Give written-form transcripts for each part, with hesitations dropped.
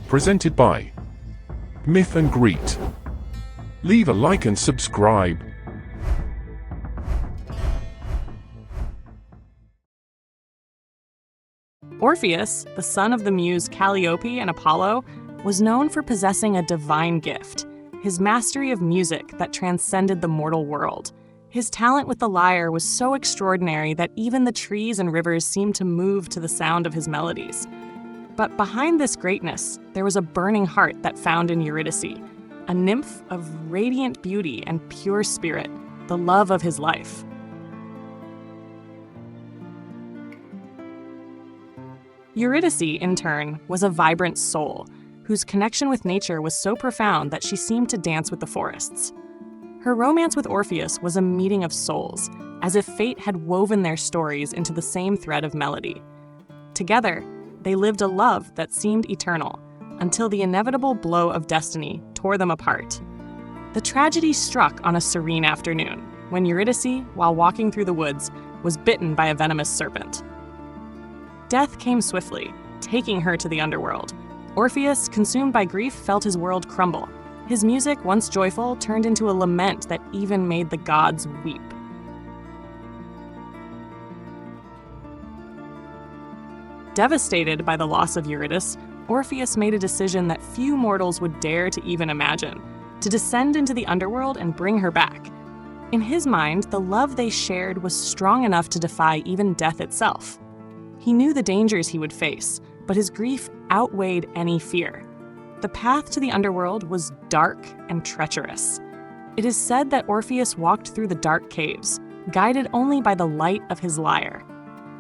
presented by Myth and Greet. Leave a like and subscribe. Orpheus, the son of the muse Calliope and Apollo, was known for possessing a divine gift, his mastery of music that transcended the mortal world. His talent with the lyre was so extraordinary that even the trees and rivers seemed to move to the sound of his melodies. But behind this greatness, there was a burning heart that found in Eurydice, a nymph of radiant beauty and pure spirit, the love of his life. Eurydice, in turn, was a vibrant soul, whose connection with nature was so profound that she seemed to dance with the forests. Her romance with Orpheus was a meeting of souls, as if fate had woven their stories into the same thread of melody. Together, they lived a love that seemed eternal, until the inevitable blow of destiny tore them apart. The tragedy struck on a serene afternoon, when Eurydice, while walking through the woods, was bitten by a venomous serpent. Death came swiftly, taking her to the underworld. Orpheus, consumed by grief, felt his world crumble. His music, once joyful, turned into a lament that even made the gods weep. Devastated by the loss of Eurydice, Orpheus made a decision that few mortals would dare to even imagine: to descend into the underworld and bring her back. In his mind, the love they shared was strong enough to defy even death itself. He knew the dangers he would face, but his grief outweighed any fear. The path to the underworld was dark and treacherous. It is said that Orpheus walked through the dark caves, guided only by the light of his lyre.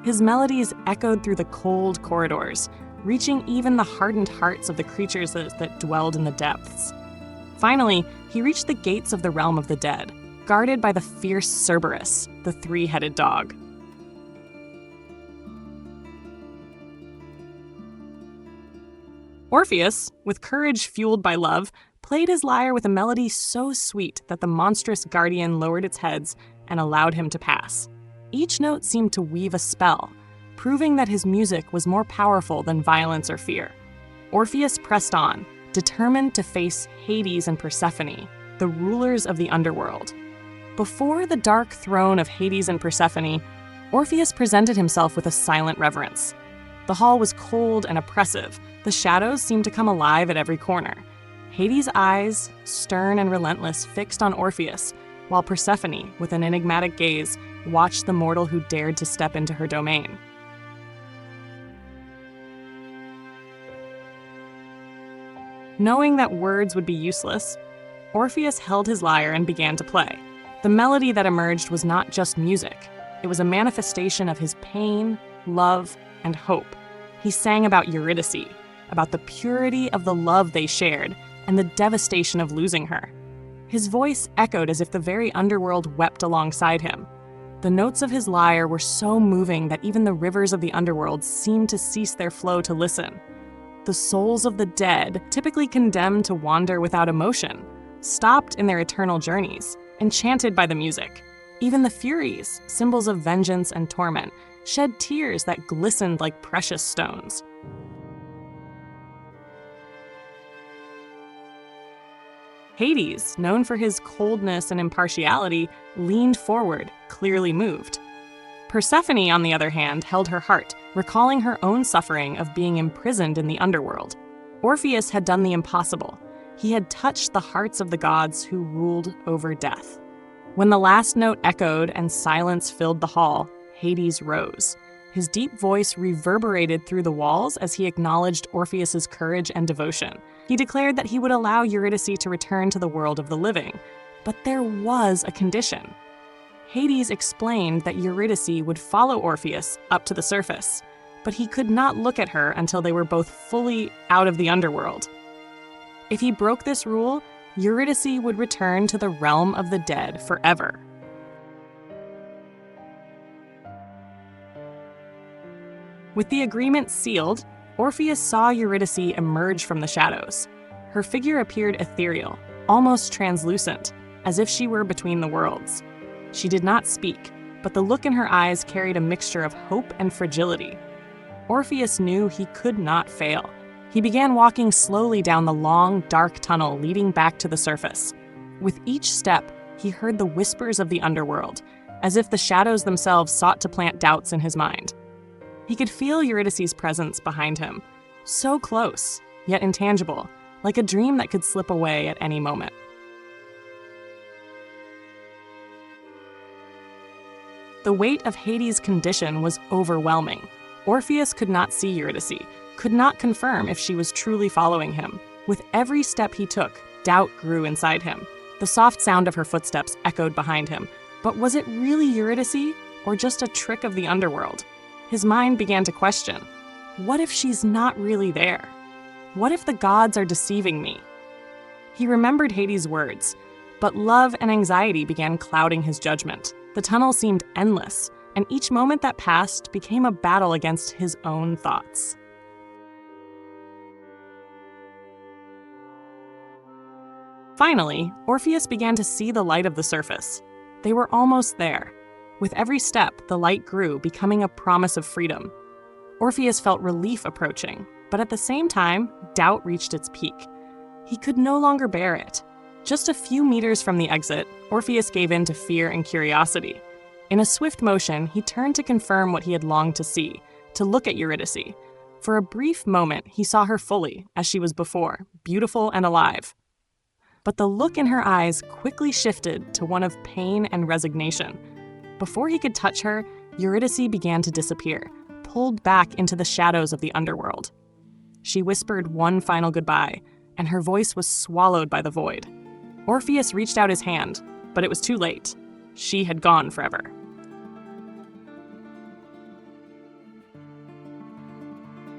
His melodies echoed through the cold corridors, reaching even the hardened hearts of the creatures that dwelled in the depths. Finally, he reached the gates of the realm of the dead, guarded by the fierce Cerberus, the three-headed dog. Orpheus, with courage fueled by love, played his lyre with a melody so sweet that the monstrous guardian lowered its heads and allowed him to pass. Each note seemed to weave a spell, proving that his music was more powerful than violence or fear. Orpheus pressed on, determined to face Hades and Persephone, the rulers of the underworld. Before the dark throne of Hades and Persephone, Orpheus presented himself with a silent reverence. The hall was cold and oppressive. The shadows seemed to come alive at every corner. Hades' eyes, stern and relentless, fixed on Orpheus, while Persephone, with an enigmatic gaze, watched the mortal who dared to step into her domain. Knowing that words would be useless, Orpheus held his lyre and began to play. The melody that emerged was not just music. It was a manifestation of his pain, love, and hope. He sang about Eurydice, about the purity of the love they shared, and the devastation of losing her. His voice echoed as if the very underworld wept alongside him. The notes of his lyre were so moving that even the rivers of the underworld seemed to cease their flow to listen. The souls of the dead, typically condemned to wander without emotion, stopped in their eternal journeys, enchanted by the music. Even the Furies, symbols of vengeance and torment, shed tears that glistened like precious stones. Hades, known for his coldness and impartiality, leaned forward, clearly moved. Persephone, on the other hand, held her heart, recalling her own suffering of being imprisoned in the underworld. Orpheus had done the impossible. He had touched the hearts of the gods who ruled over death. When the last note echoed and silence filled the hall, Hades rose. His deep voice reverberated through the walls as he acknowledged Orpheus's courage and devotion. He declared that he would allow Eurydice to return to the world of the living. But there was a condition. Hades explained that Eurydice would follow Orpheus up to the surface, but he could not look at her until they were both fully out of the underworld. If he broke this rule, Eurydice would return to the realm of the dead forever. With the agreement sealed, Orpheus saw Eurydice emerge from the shadows. Her figure appeared ethereal, almost translucent, as if she were between the worlds. She did not speak, but the look in her eyes carried a mixture of hope and fragility. Orpheus knew he could not fail. He began walking slowly down the long, dark tunnel leading back to the surface. With each step, he heard the whispers of the underworld, as if the shadows themselves sought to plant doubts in his mind. He could feel Eurydice's presence behind him, so close, yet intangible, like a dream that could slip away at any moment. The weight of Hades' condition was overwhelming. Orpheus could not see Eurydice, could not confirm if she was truly following him. With every step he took, doubt grew inside him. The soft sound of her footsteps echoed behind him. But was it really Eurydice, or just a trick of the underworld? His mind began to question. What if she's not really there? What if the gods are deceiving me? He remembered Hades' words, but love and anxiety began clouding his judgment. The tunnel seemed endless, and each moment that passed became a battle against his own thoughts. Finally, Orpheus began to see the light of the surface. They were almost there. With every step, the light grew, becoming a promise of freedom. Orpheus felt relief approaching, but at the same time, doubt reached its peak. He could no longer bear it. Just a few meters from the exit, Orpheus gave in to fear and curiosity. In a swift motion, he turned to confirm what he had longed to see, to look at Eurydice. For a brief moment, he saw her fully, as she was before, beautiful and alive. But the look in her eyes quickly shifted to one of pain and resignation. Before he could touch her, Eurydice began to disappear, pulled back into the shadows of the underworld. She whispered one final goodbye, and her voice was swallowed by the void. Orpheus reached out his hand, but it was too late. She had gone forever.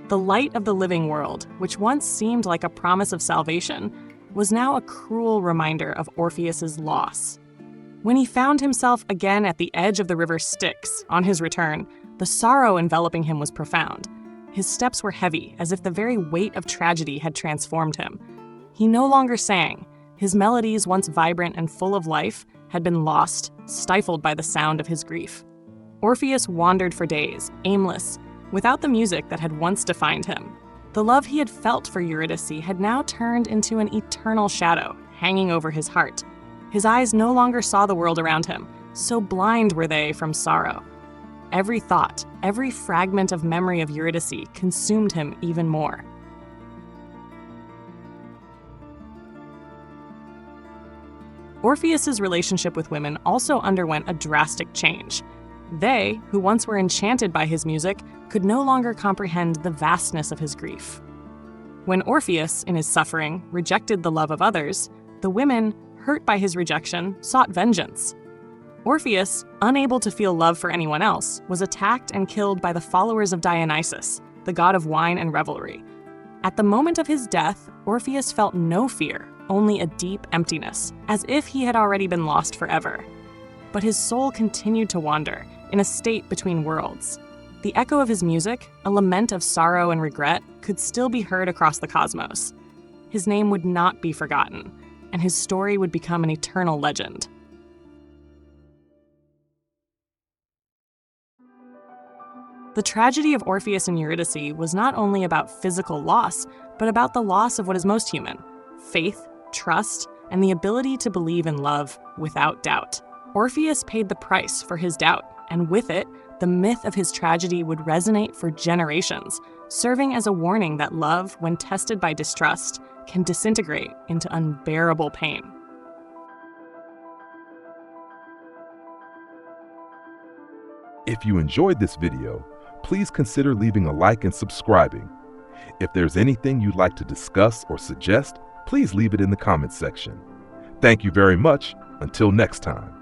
The light of the living world, which once seemed like a promise of salvation, was now a cruel reminder of Orpheus's loss. When he found himself again at the edge of the river Styx on his return, the sorrow enveloping him was profound. His steps were heavy, as if the very weight of tragedy had transformed him. He no longer sang. His melodies, once vibrant and full of life, had been lost, stifled by the sound of his grief. Orpheus wandered for days, aimless, without the music that had once defined him. The love he had felt for Eurydice had now turned into an eternal shadow, hanging over his heart. His eyes no longer saw the world around him, so blind were they from sorrow. Every thought, every fragment of memory of Eurydice consumed him even more. Orpheus's relationship with women also underwent a drastic change. They, who once were enchanted by his music, could no longer comprehend the vastness of his grief. When Orpheus, in his suffering, rejected the love of others, the women, hurt by his rejection, sought vengeance. Orpheus, unable to feel love for anyone else, was attacked and killed by the followers of Dionysus, the god of wine and revelry. At the moment of his death, Orpheus felt no fear, only a deep emptiness, as if he had already been lost forever. But his soul continued to wander, in a state between worlds. The echo of his music, a lament of sorrow and regret, could still be heard across the cosmos. His name would not be forgotten, and his story would become an eternal legend. The tragedy of Orpheus and Eurydice was not only about physical loss, but about the loss of what is most human: faith, trust, and the ability to believe in love without doubt. Orpheus paid the price for his doubt, and with it, the myth of his tragedy would resonate for generations, serving as a warning that love, when tested by distrust, can disintegrate into unbearable pain. If you enjoyed this video, please consider leaving a like and subscribing. If there's anything you'd like to discuss or suggest, please leave it in the comments section. Thank you very much. Until next time.